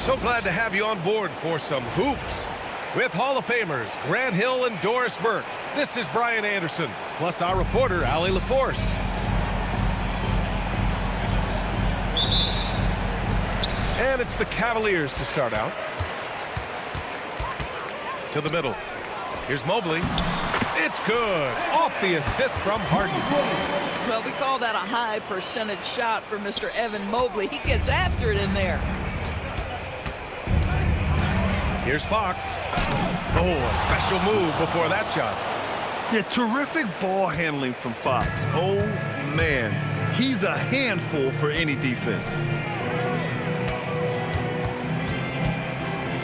So glad to have you on board for some hoops. With Hall of Famers Grant Hill and Doris Burke, this is Brian Anderson, plus our reporter, Allie LaForce. And it's the Cavaliers to start out. To the middle. Here's Mobley. It's good. Off the assist from Harden. Well, we call that a high percentage shot for Mr. Evan Mobley. He gets after it in there. Here's Fox. Oh, a special move before that shot. Yeah, terrific ball handling from Fox. Oh, man. He's a handful for any defense.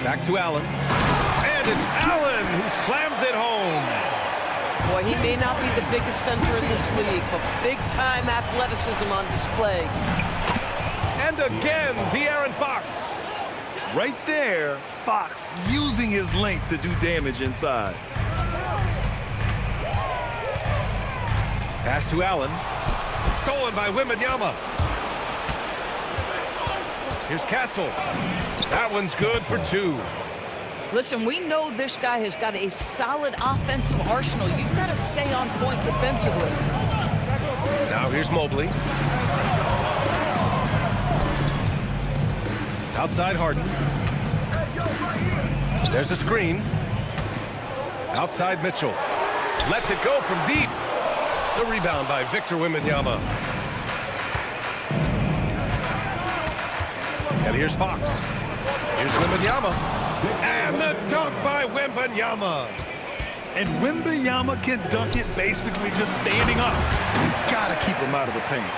Back to Allen. And it's Allen who slams it home. Boy, he may not be the biggest center in this league, but big-time athleticism on display. And again, De'Aaron Fox. Right there, Fox using his length to do damage inside. Pass to Allen. Stolen by Wembanyama. Here's Castle. That one's good for two. Listen, we know this guy has got a solid offensive arsenal. You've got to stay on point defensively. Now here's Mobley. Outside Harden. There's a screen. Outside Mitchell. Lets it go from deep. The rebound by Victor Wembanyama. And here's Fox. Here's Wembanyama. And the dunk by Wembanyama. And Wembanyama can dunk it basically just standing up. You gotta keep him out of the paint.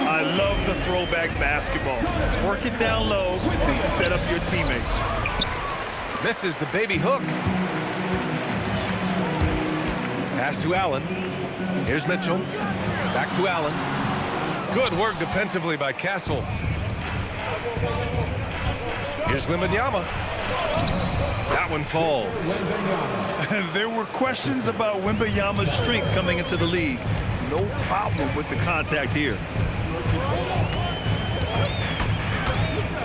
I love the throwback basketball. Work it down low and set up your teammate. Misses the baby hook. Pass to Allen. Here's Mitchell. Back to Allen. Good work defensively by Castle. Here's Wembanyama. That one falls. There were questions about Wembanyama's strength coming into the league. No problem with the contact here.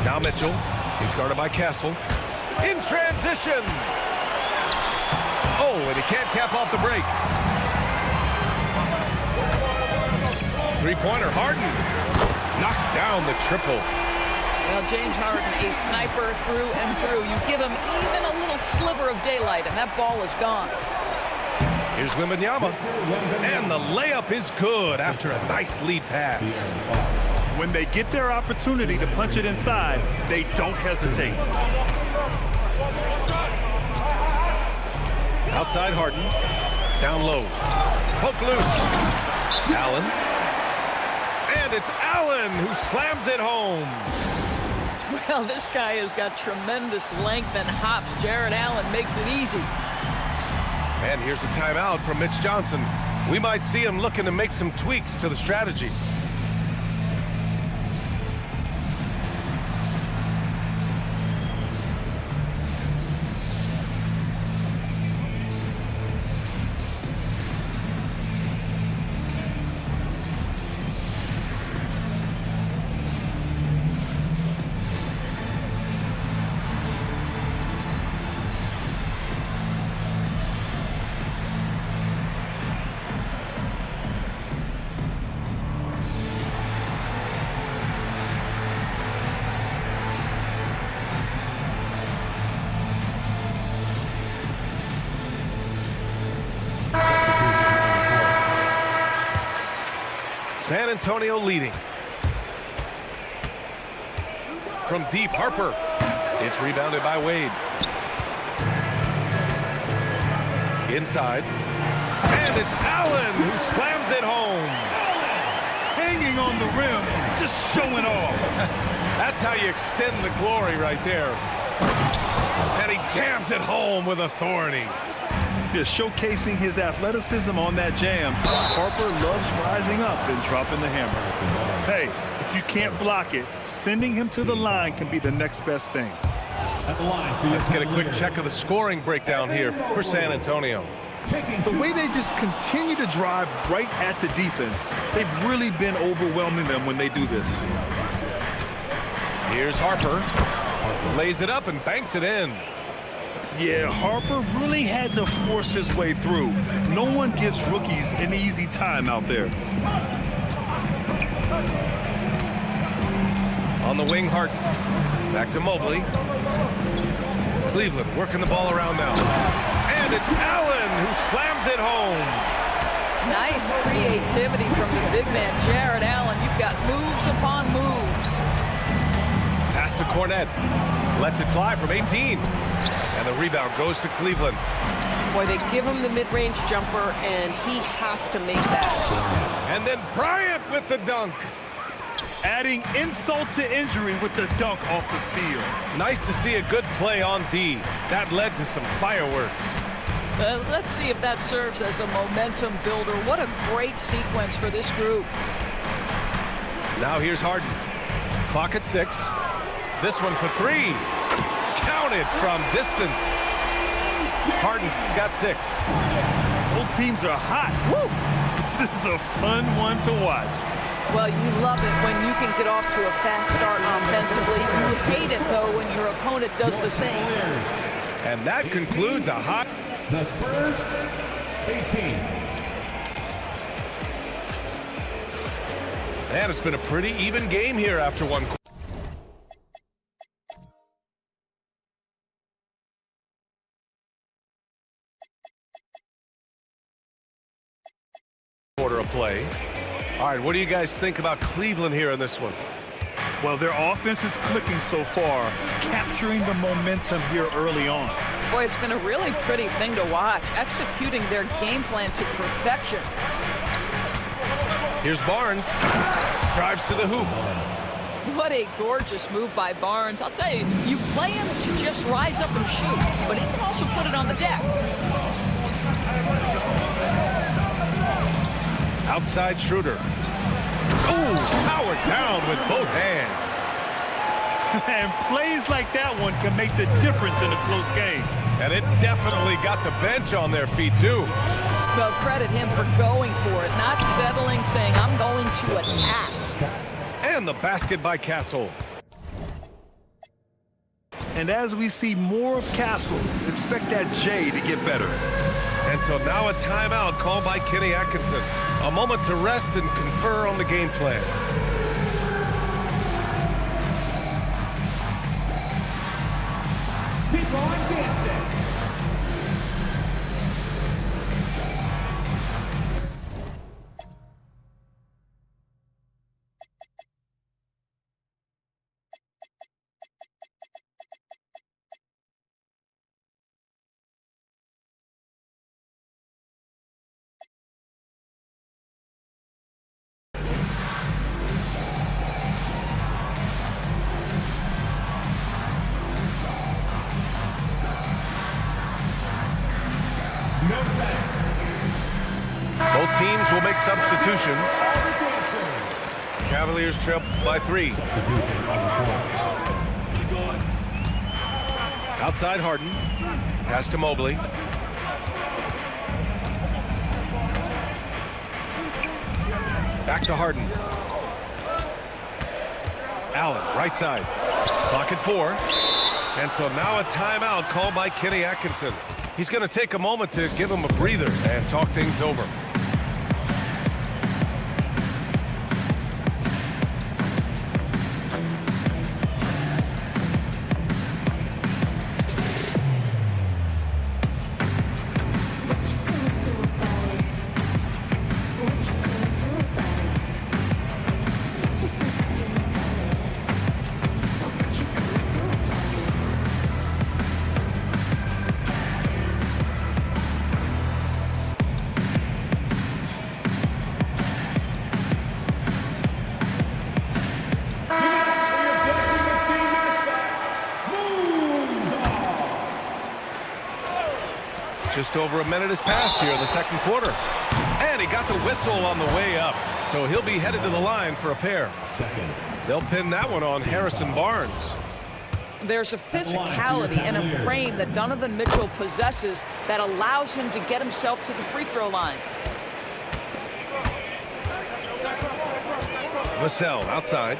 Now Mitchell. He's guarded by Castle. In transition. Oh, and he can't cap off the break. Three-pointer, Harden. Knocks down the triple. Well, James Harden, a sniper through and through. You give him even a little sliver of daylight, and that ball is gone. Here's Wembanyama. And the layup is good after a nice lead pass. When they get their opportunity to punch it inside, they don't hesitate. Outside Harden. Down low. Poke loose. Allen. And it's Allen who slams it home. Well, this guy has got tremendous length and hops. Jared Allen makes it easy. And here's a timeout from Mitch Johnson. We might see him looking to make some tweaks to the strategy. San Antonio leading. From deep, Harper. It's rebounded by Wade. Inside. And it's Allen who slams it home. Hanging on the rim, just showing off. That's how you extend the glory right there. And he jams it home with authority. Just showcasing his athleticism on that jam. Harper loves rising up and dropping the hammer. Hey, if you can't block it, sending him to the line can be the next best thing. Let's get a quick check of the scoring breakdown here for San Antonio. The way they just continue to drive right at the defense, they've really been overwhelming them when they do this. Here's Harper. Lays it up and banks it in. Yeah, Harper really had to force his way through. No one gives rookies an easy time out there. On the wing, Harden. Back to Mobley. Cleveland working the ball around now. And it's Allen who slams it home. Nice creativity from the big man, Jared Allen. You've got moves upon moves. Pass to Cornette. Lets it fly from 18. And the rebound goes to Cleveland. Boy, they give him the mid-range jumper, and he has to make that. And then Bryant with the dunk. Adding insult to injury with the dunk off the steal. Nice to see a good play on D. That led to some fireworks. Let's see if that serves as a momentum builder. What a great sequence for this group. Now here's Harden. Clock at 6. This one for 3. Counted from distance. Harden's got 6. Both teams are hot. Woo! This is a fun one to watch. Well, you love it when you can get off to a fast start offensively. You hate it, though, when your opponent does the same. And that concludes a hot... The Spurs, 18. And it's been a pretty even game here after one quarter of play. All right, what do you guys think about Cleveland here in this one? Well, their offense is clicking so far, capturing the momentum here early on. Boy, it's been a really pretty thing to watch, executing their game plan to perfection. Here's Barnes. Drives to the hoop. What a gorgeous move by Barnes. I'll tell you, you play him to just rise up and shoot, but he can also put it on the deck. Outside Schroeder. Ooh, powered down with both hands. And plays like that one can make the difference in a close game. And it definitely got the bench on their feet, too. Well, credit him for going for it, not settling, saying, I'm going to attack. And the basket by Castle. And as we see more of Castle, expect that J to get better. And so now a timeout called by Kenny Atkinson. A moment to rest and confer on the game plan. Keep on dancing. Both teams will make substitutions. Cavaliers trail by 3. Outside Harden. Pass to Mobley. Back to Harden. Allen, right side. Clock at 4. And so now a timeout called by Kenny Atkinson. He's going to take a moment to give him a breather and talk things over. Just over a minute has passed here in the second quarter. And he got the whistle on the way up. So he'll be headed to the line for a pair. They'll pin that one on Harrison Barnes. There's a physicality and a frame that Donovan Mitchell possesses that allows him to get himself to the free throw line. Vassell outside.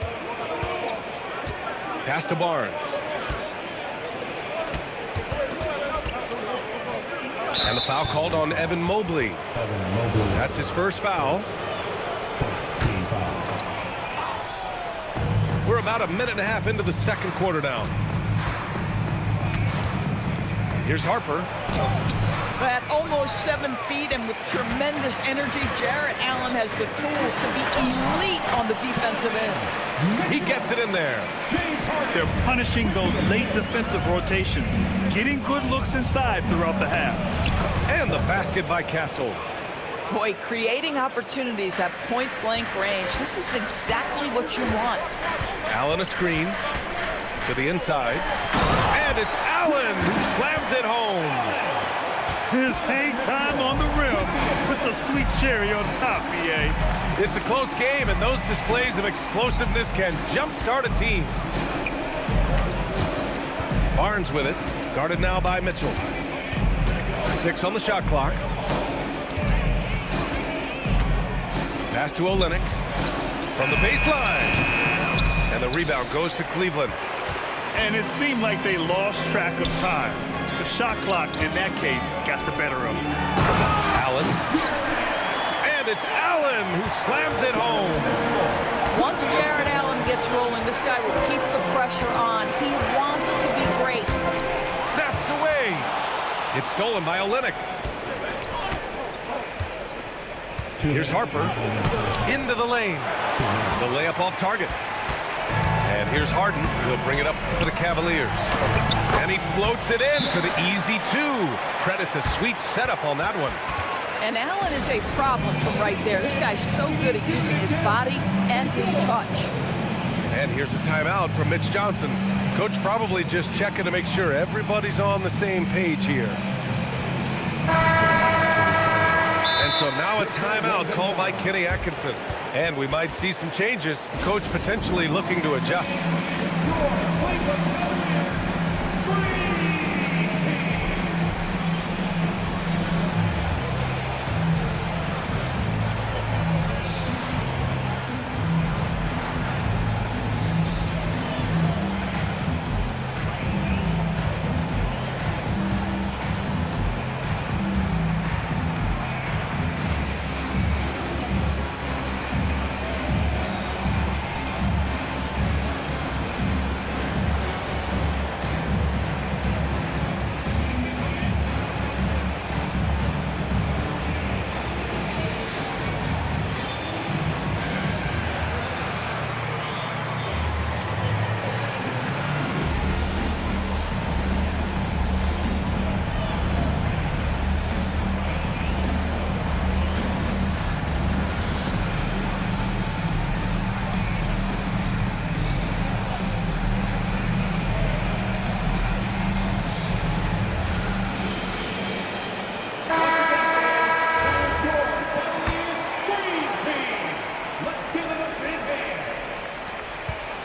Pass to Barnes. a foul called on Evan Mobley. That's his first foul. We're about a minute and a half into the second quarter now. Here's Harper. At almost 7 feet and with tremendous energy, Jarrett Allen has the tools to be elite on the defensive end. He gets it in there. They're punishing those late defensive rotations, getting good looks inside throughout the half. And the basket by Castle. Boy, creating opportunities at point-blank range, this is exactly what you want. Allen a screen to the inside. And it's Allen who slams it home. His hang time on the rim puts a sweet cherry on top, BA. It's a close game, and those displays of explosiveness can jumpstart a team. Barnes with it, guarded now by Mitchell. 6 on the shot clock. Pass to Olynyk from the baseline. And the rebound goes to Cleveland. And it seemed like they lost track of time. The shot clock, in that case, got the better of them. Allen. And it's Allen who slams it home. Once Jarrett Allen gets rolling, this guy will keep the pressure on. He wants to be great. Snatched away. It's stolen by Olynyk. Here's Harper. Into the lane. The layup off target. And here's Harden. He'll bring it up for the Cavaliers. And he floats it in for the easy 2. Credit the sweet setup on that one. And Allen is a problem from right there. This guy's so good at using his body and his touch. And here's a timeout from Mitch Johnson. Coach probably just checking to make sure everybody's on the same page here. And so now a timeout called by Kenny Atkinson. And we might see some changes. Coach potentially looking to adjust.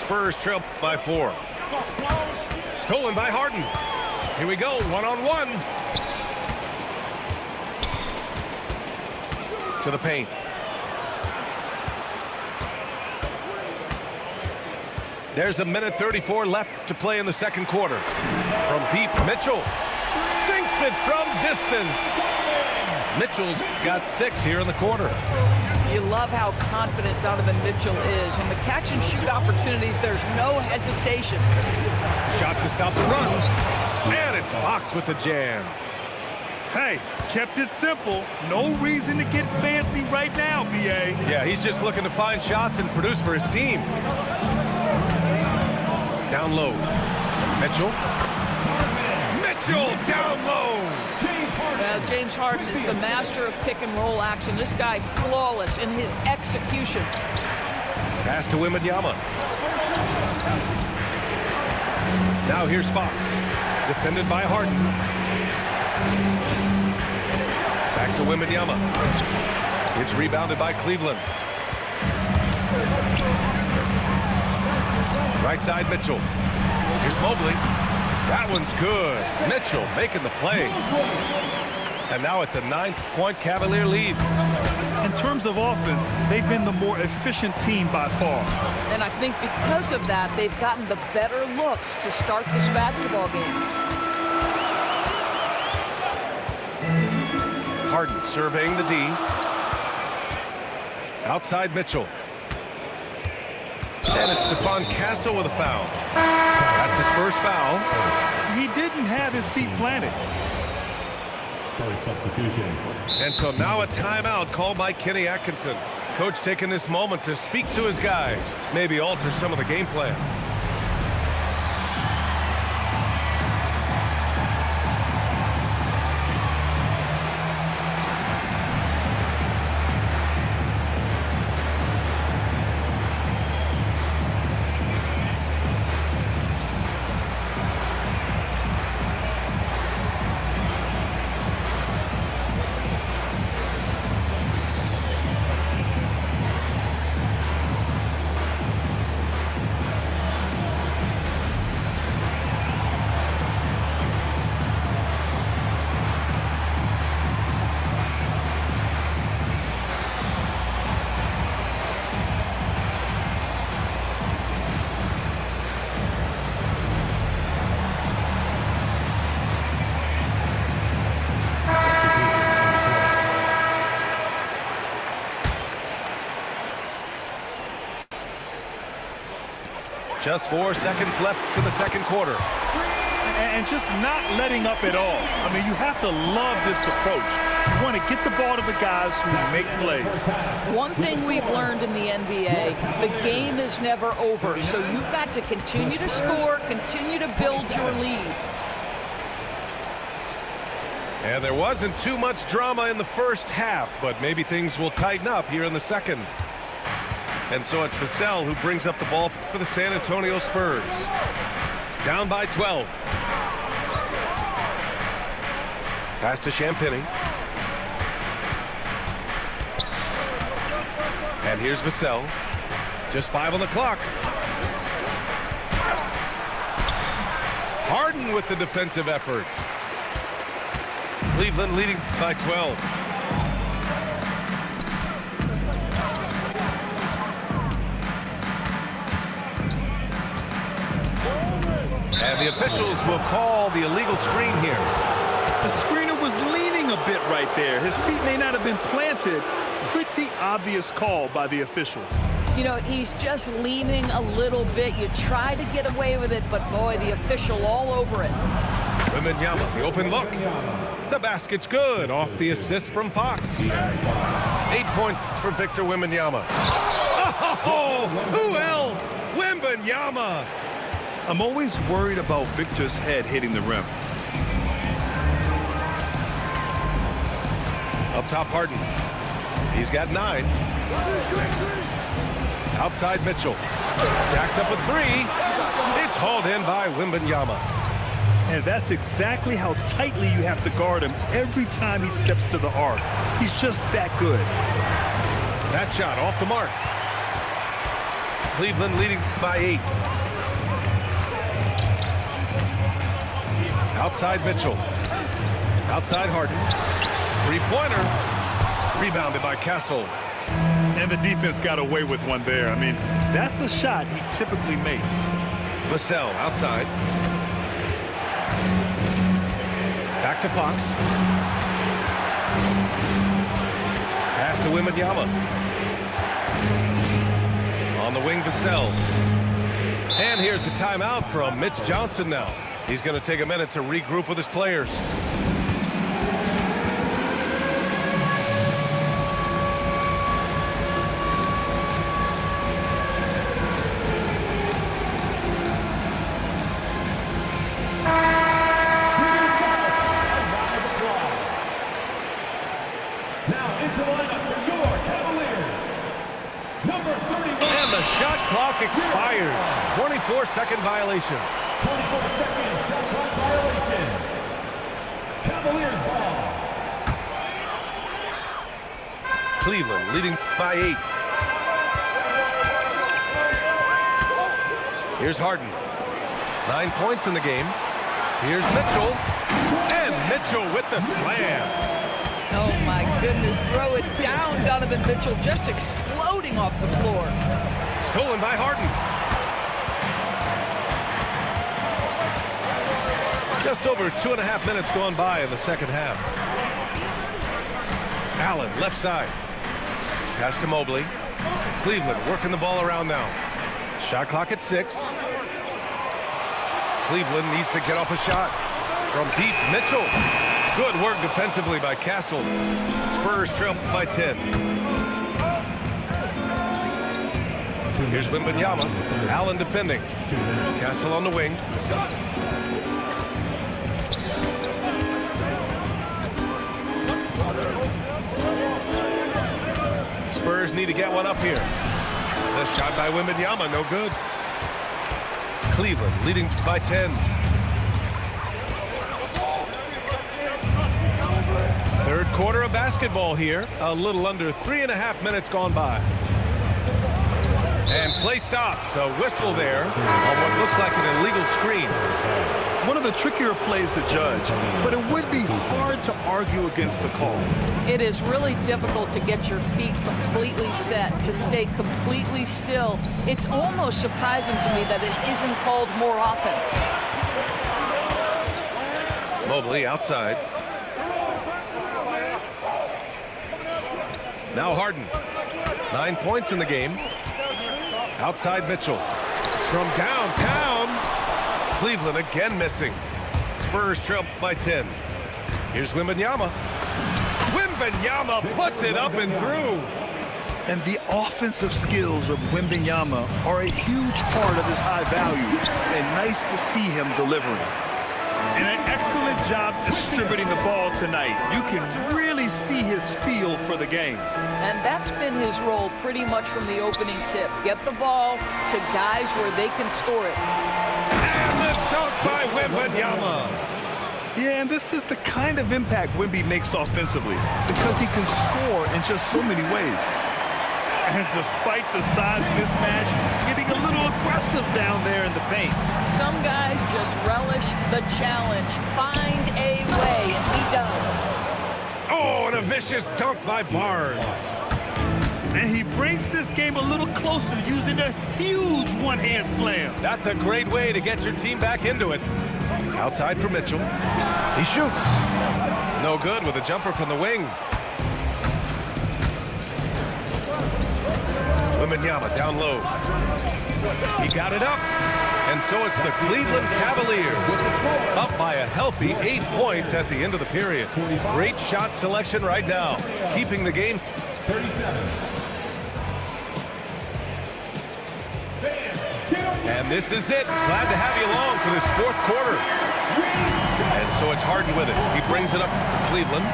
Spurs trail by 4. Stolen by Harden. Here we go, one-on-one. To the paint. There's a minute 34 left to play in the second quarter. From deep, Mitchell sinks it from distance. Mitchell's got 6 here in the quarter. You love how confident Donovan Mitchell is. On the catch-and-shoot opportunities, there's no hesitation. Shot to stop the run. And it's Fox with the jam. Hey, kept it simple. No reason to get fancy right now, BA. Yeah, he's just looking to find shots and produce for his team. Down low. Mitchell. Mitchell down low. James Harden is the master of pick-and-roll action. This guy flawless in his execution. Pass to Wembanyama. Now here's Fox. Defended by Harden. Back to Wembanyama. It's rebounded by Cleveland. Right side, Mitchell. Here's Mobley. That one's good. Mitchell making the play. And now it's a 9-point Cavalier lead. In terms of offense, they've been the more efficient team by far. And I think because of that, they've gotten the better looks to start this basketball game. Harden surveying the D. Outside Mitchell. And it's Stephon Castle with a foul. That's his first foul. He didn't have his feet planted. Spurs substitution. And so now a timeout called by Kenny Atkinson. Coach taking this moment to speak to his guys, maybe alter some of the game plan. Just 4 seconds left to the second quarter. And just not letting up at all. I mean, you have to love this approach. You want to get the ball to the guys who make plays. One thing we've learned in the NBA, the game is never over. So you've got to continue to score, continue to build your lead. And there wasn't too much drama in the first half, but maybe things will tighten up here in the second. And so it's Vassell who brings up the ball for the San Antonio Spurs. Down by 12. Pass to Champagny. And here's Vassell. Just 5 on the clock. Harden with the defensive effort. Cleveland leading by 12. And the officials will call the illegal screen here. The screener was leaning a bit right there. His feet may not have been planted. Pretty obvious call by the officials. You know, he's just leaning a little bit. You try to get away with it, but boy, the official all over it. Wembanyama, the open look. The basket's good off the assist from Fox. 8 points for Victor Wembanyama. Oh, who else? Wembanyama. I'm always worried about Victor's head hitting the rim. Up top, Harden. He's got 9. Outside Mitchell. Jacks up with 3. It's hauled in by Wembanyama. And that's exactly how tightly you have to guard him every time he steps to the arc. He's just that good. That shot off the mark. Cleveland leading by 8. Outside Mitchell. Outside Harden. 3-pointer. Rebounded by Castle. And the defense got away with one there. I mean, that's a shot he typically makes. Vassell outside. Back to Fox. Pass to Wembanyama. On the wing, Vassell. And here's the timeout from Mitch Johnson now. He's going to take a minute to regroup with his players. Now into the lineup for your Cavaliers. Number 31. And the shot clock expires. 24-second violation. 24-second shot clock violation. Cavaliers ball. Cleveland leading by 8. Here's Harden. 9 points in the game. Here's Mitchell. And Mitchell with the slam. Oh my goodness, throw it down, Donovan Mitchell, just exploding off the floor. Stolen by Harden. Just over 2.5 minutes gone by in the second half. Allen, left side. Pass to Mobley. Cleveland working the ball around now. Shot clock at 6. Cleveland needs to get off a shot. From deep, Mitchell. Good work defensively by Castle. Spurs trail by 10. Here's Wembanyama. Allen defending. Castle on the wing. Spurs need to get one up here. The shot by Wembanyama, no good. Cleveland leading by 10. Third quarter of basketball here. A little under 3.5 minutes gone by. And play stops. A whistle there on what looks like an illegal screen. One of the trickier plays to judge, but it would be hard to argue against the call. It is really difficult to get your feet completely set, to stay completely still. It's almost surprising to me that it isn't called more often. Mobley outside. Now Harden. 9 points in the game. Outside Mitchell. From downtown. Cleveland again missing. Spurs trail by 10. Here's Wembanyama. Wembanyama puts it up and through. And the offensive skills of Wembanyama are a huge part of his high value, and nice to see him delivering. And an excellent job distributing the ball tonight. You can really see his feel for the game. And that's been his role pretty much from the opening tip. Get the ball to guys where they can score it. And the dunk by Wembanyama. Yeah, and this is the kind of impact Wemby makes offensively because he can score in just so many ways. And despite the size mismatch, getting a little aggressive down there in the paint. Some guys just relish the challenge. Find a way, and he does. Oh, and a vicious dunk by Barnes. And he brings this game a little closer using a huge one-hand slam. That's a great way to get your team back into it. Outside for Mitchell. He shoots. No good with a jumper from the wing. Wembanyama down low. He got it up. And so it's the Cleveland Cavaliers up by a healthy 8 points at the end of the period. Great shot selection right now, keeping the game. 37. And this is it. Glad to have you along for this fourth quarter. And so it's Harden with it. He brings it up to Cleveland.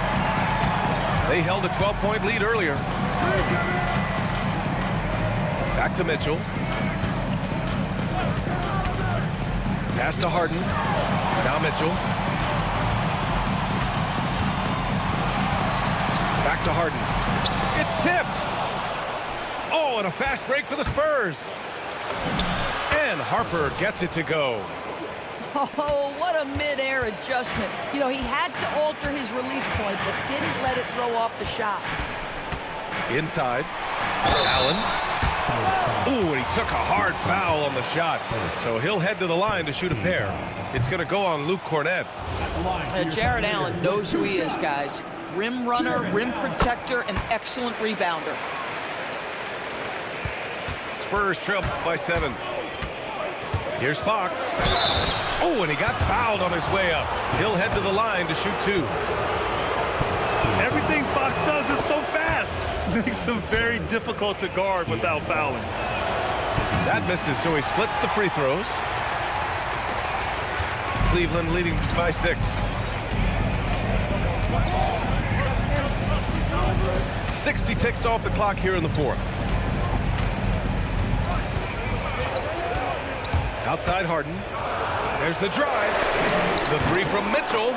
They held a 12-point lead earlier. Back to Mitchell. Pass to Harden. Now Mitchell. Back to Harden. It's tipped. Oh, and a fast break for the Spurs. And Harper gets it to go. Oh, what a mid-air adjustment. You know, he had to alter his release point, but didn't let it throw off the shot. Inside. Allen. Ooh, and he took a hard foul on the shot. So he'll head to the line to shoot a pair. It's going to go on Luke Cornett. Jared Allen knows who he is, guys. Rim runner, rim protector, and excellent rebounder. Spurs trail by 7. Here's Fox. Oh, and he got fouled on his way up. He'll head to the line to shoot 2. Everything Fox does is so fast. Makes him very difficult to guard without fouling. That misses, so he splits the free throws. Cleveland leading by 6. 60 ticks off the clock here in the fourth. Outside Harden. There's the drive. The 3 from Mitchell.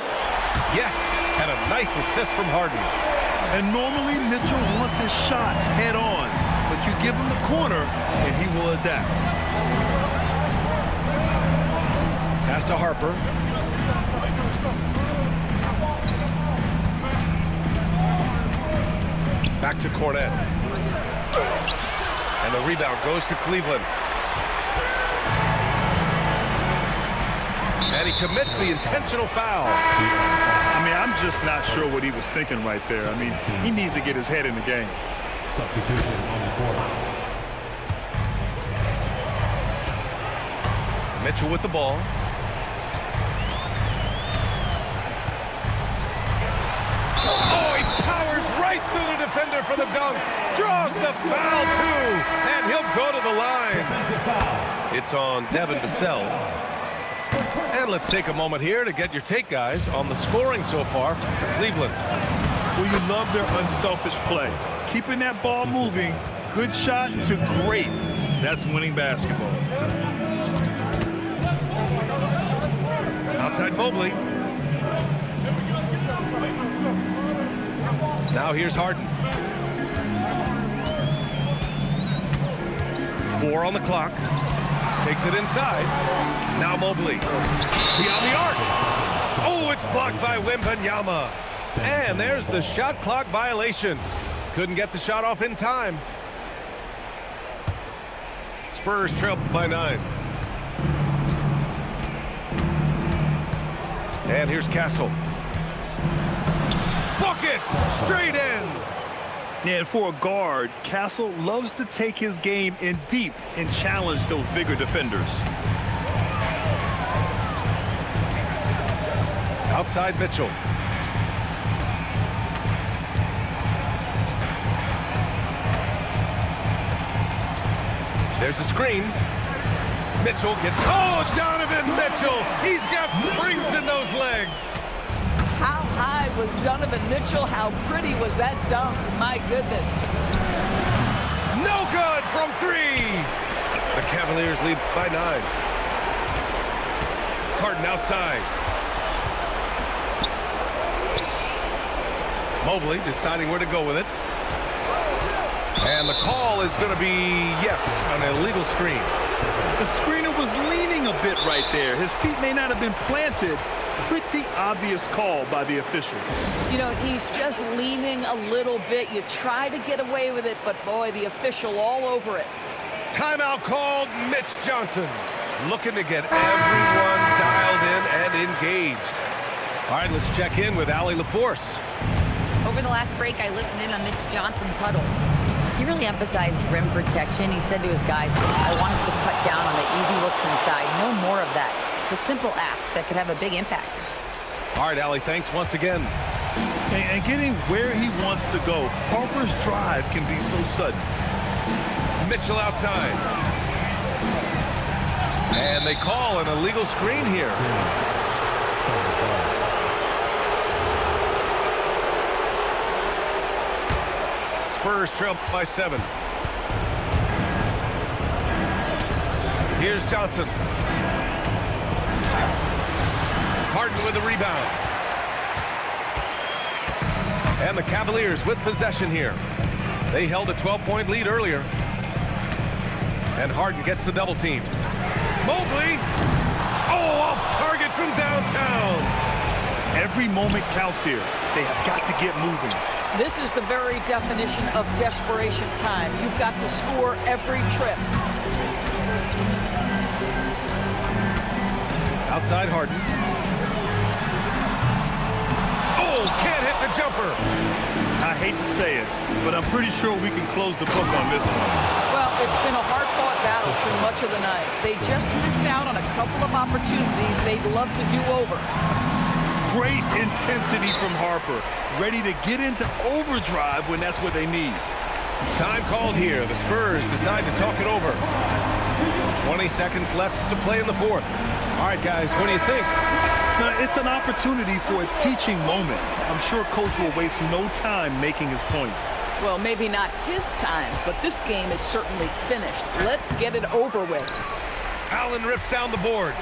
Yes, and a nice assist from Harden. And normally Mitchell wants his shot head on, but you give him the corner and he will adapt. Pass to Harper. Back to Cornett. And the rebound goes to Cleveland. And he commits the intentional foul. I mean, I'm just not sure what he was thinking right there. I mean, he needs to get his head in the game. Substitution on the court. Mitchell with the ball. Oh, he powers right through the defender for the dunk. Draws the foul, too. And he'll go to the line. It's on Devin Vassell. And let's take a moment here to get your take, guys, on the scoring so far for Cleveland. Well, you love their unselfish play. Keeping that ball moving, good shot to great. That's winning basketball. Outside Mobley. Now here's Harden. 4 on the clock. Takes it inside. Now Mobley. Beyond the arc. Oh, it's blocked by Wembanyama. And there's the shot clock violation. Couldn't get the shot off in time. Spurs trail by 9. And here's Castle. Bucket! Straight in! And for a guard, Castle loves to take his game in deep and challenge those bigger defenders. Outside Mitchell. There's a screen. Mitchell gets... Oh, Donovan Mitchell! He's got springs in those legs! How high was Donovan Mitchell? How pretty was that dunk? My goodness. No good from 3! The Cavaliers lead by 9. Harden outside. Mobley deciding where to go with it. And the call is going to be, yes, an illegal screen. The screener was leaning a bit right there. His feet may not have been planted. Pretty obvious call by the officials. You know, he's just leaning a little bit. You try to get away with it, but boy, the official all over it. Timeout called. Mitch Johnson looking to get everyone dialed in and engaged. All right, let's check in with Allie LaForce. Over the last break, I listened in on Mitch Johnson's huddle. He really emphasized rim protection. He said to his guys, I want us to cut down on the easy looks inside. No more of that. It's a simple ask that could have a big impact. All right, Allie, thanks once again. And getting where he wants to go. Harper's drive can be so sudden. Mitchell outside. And they call an illegal screen here. Spurs trail by 7. Here's Johnson. Harden with the rebound. And the Cavaliers with possession here. They held a 12-point lead earlier. And Harden gets the double team. Mobley! Oh, off target from downtown. Every moment counts here. They have got to get moving. This is the very definition of desperation time. You've got to score every trip. Outside Harden. Oh, can't hit the jumper. I hate to say it, but I'm pretty sure we can close the book on this one. Well, it's been a hard-fought battle through much of the night. They just missed out on a couple of opportunities they'd love to do over. Great intensity from Harper. Ready to get into overdrive when that's what they need. Time called here. The Spurs decide to talk it over. 20 seconds left to play in the fourth. All right, guys, what do you think? Now, it's an opportunity for a teaching moment. I'm sure Coach will waste no time making his points. Well, maybe not his time, but this game is certainly finished. Let's get it over with. Allen rips down the board.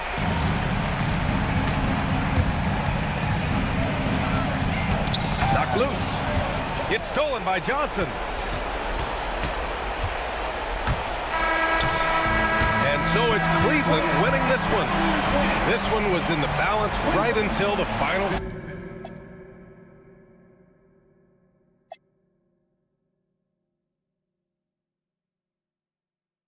Knocked loose. It's stolen by Johnson. And so it's Cleveland winning this one. This one was in the balance right until the final.